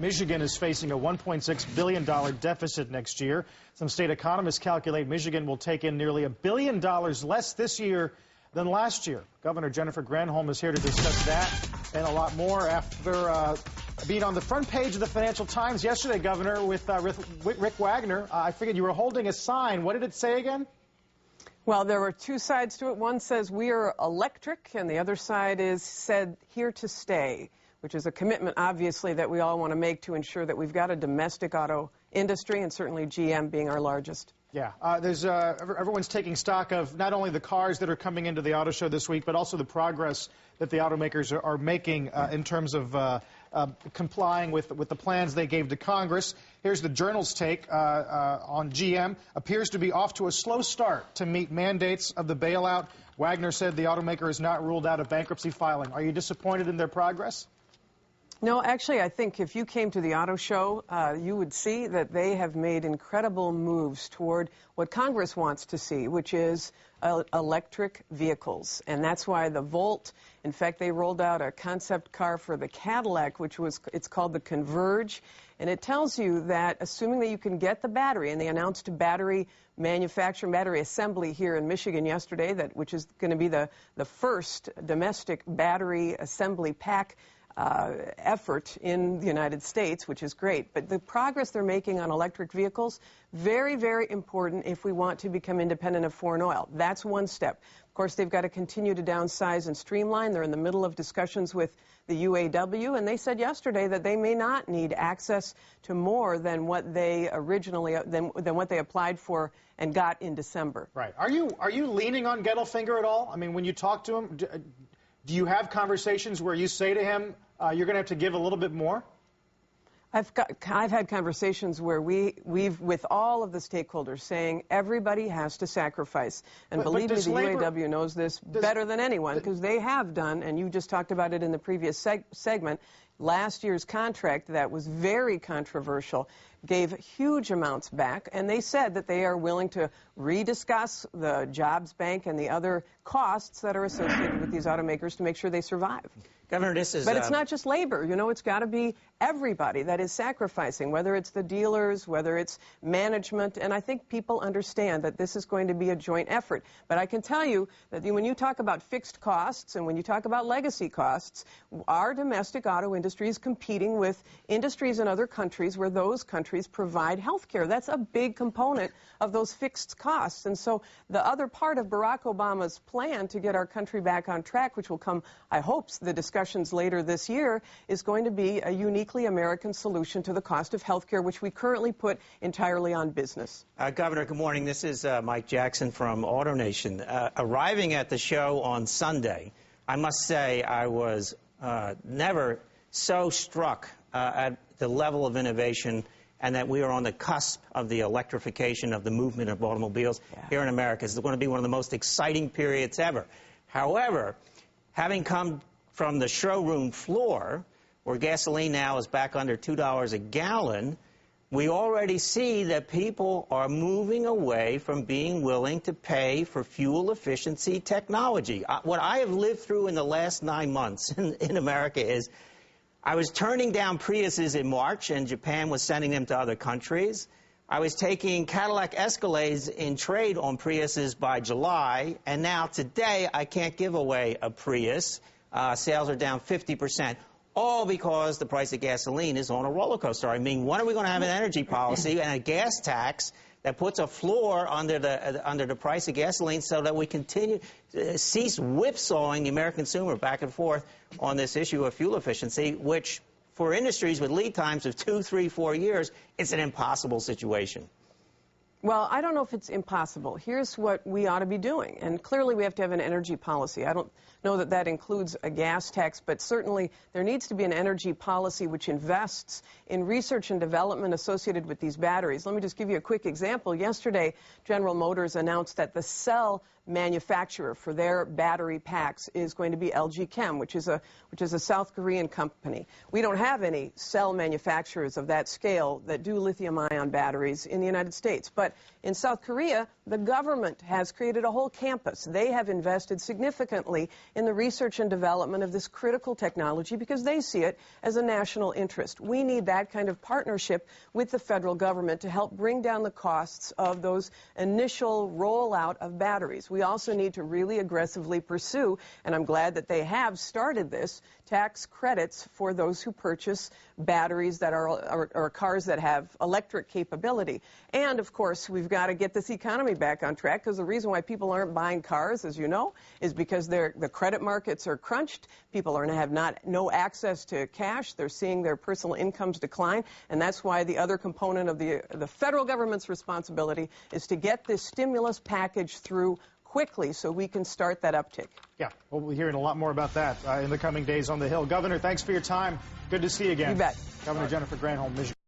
Michigan is facing a $1.6 billion deficit next year. Some state economists calculate Michigan will take in nearly $1 billion less this year than last year. Governor Jennifer Granholm is here to discuss that and a lot more after being on the front page of the Financial Times yesterday, Governor, with Rick Wagner. I figured you were holding a sign. What did it say again? Well, there were two sides to it. One says we are electric, and the other side said here to stay, which is a commitment, obviously, that we all want to make to ensure that we've got a domestic auto industry, and certainly GM being our largest. Yeah, everyone's taking stock of not only the cars that are coming into the auto show this week, but also the progress that the automakers are making in terms of complying with the plans they gave to Congress. Here's the Journal's take on GM. Appears to be off to a slow start to meet mandates of the bailout. Wagner said the automaker has not ruled out a bankruptcy filing. Are you disappointed in their progress? No, actually, I think if you came to the auto show, you would see that they have made incredible moves toward what Congress wants to see, which is electric vehicles. And that's why the Volt, in fact, they rolled out a concept car for the Cadillac, it's called the Converge. And it tells you that assuming that you can get the battery, and they announced battery manufacturing, battery assembly here in Michigan yesterday, which is going to be the first domestic battery assembly pack effort in the United States, which is great. But the progress they're making on electric vehicles, very, very important if we want to become independent of foreign oil. That's one step. Of course, they've got to continue to downsize and streamline. They're in the middle of discussions with the UAW, and they said yesterday that they may not need access to more than what they originally, than what they applied for and got in December. Right. Are you leaning on Gettelfinger at all? I mean, when you talk to him, do you have conversations where you say to him, you're going to have to give a little bit more? I've had conversations where we've with all of the stakeholders saying everybody has to sacrifice. And believe me, the UAW knows this better than anyone, because they have done, and you just talked about it in the previous segment, last year's contract that was very controversial gave huge amounts back, and they said that they are willing to rediscuss the jobs bank and the other costs that are associated with these automakers to make sure they survive. Governor, this is... But it's not just labor. You know, it's got to be everybody that is sacrificing, whether it's the dealers, whether it's management, and I think people understand that this is going to be a joint effort. But I can tell you that when you talk about fixed costs and when you talk about legacy costs, our domestic auto industry is competing with industries in other countries where those countries provide health care. That's a big component of those fixed costs. And so the other part of Barack Obama's plan to get our country back on track, which will come, I hope, the discussions later this year, is going to be a uniquely American solution to the cost of health care, which we currently put entirely on business. Governor, good morning. This is Mike Jackson from AutoNation. Arriving at the show on Sunday, I must say I was never so struck at the level of innovation and that we are on the cusp of the electrification of the movement of automobiles here in America. It's going to be one of the most exciting periods ever. However, having come from the showroom floor, where gasoline now is back under $2 a gallon, we already see that people are moving away from being willing to pay for fuel efficiency technology. What I have lived through in the last 9 months in America is I was turning down Priuses in March, and Japan was sending them to other countries. I was taking Cadillac Escalades in trade on Priuses by July, and now today I can't give away a Prius. Sales are down 50%, all because the price of gasoline is on a roller coaster. I mean, when are we going to have an energy policy and a gas tax that puts a floor under the price of gasoline so that we continue cease whipsawing the American consumer back and forth on this issue of fuel efficiency, which for industries with lead times of 2, 3, 4 years, it's an impossible situation. Well, I don't know if it's impossible. Here's what we ought to be doing. And clearly we have to have an energy policy. I don't know that that includes a gas tax, but certainly there needs to be an energy policy which invests in research and development associated with these batteries. Let me just give you a quick example. Yesterday, General Motors announced that the cell manufacturer for their battery packs is going to be LG Chem, which is a South Korean company. We don't have any cell manufacturers of that scale that do lithium-ion batteries in the United States. But in South Korea, the government has created a whole campus. They have invested significantly in the research and development of this critical technology because they see it as a national interest. We need that kind of partnership with the federal government to help bring down the costs of those initial rollout of batteries. We also need to really aggressively pursue, and I'm glad that they have started this, tax credits for those who purchase batteries that or cars that have electric capability. And, of course, we've got to get this economy back on track, because the reason why people aren't buying cars, as you know, is because the credit markets are crunched. People have no access to cash. They're seeing their personal incomes decline, and that's why the other component of the federal government's responsibility is to get this stimulus package through quickly so we can start that uptick. Yeah, well, we'll be hearing a lot more about that in the coming days on the Hill. Governor, thanks for your time. Good to see you again. You bet. Governor Jennifer Granholm, Michigan.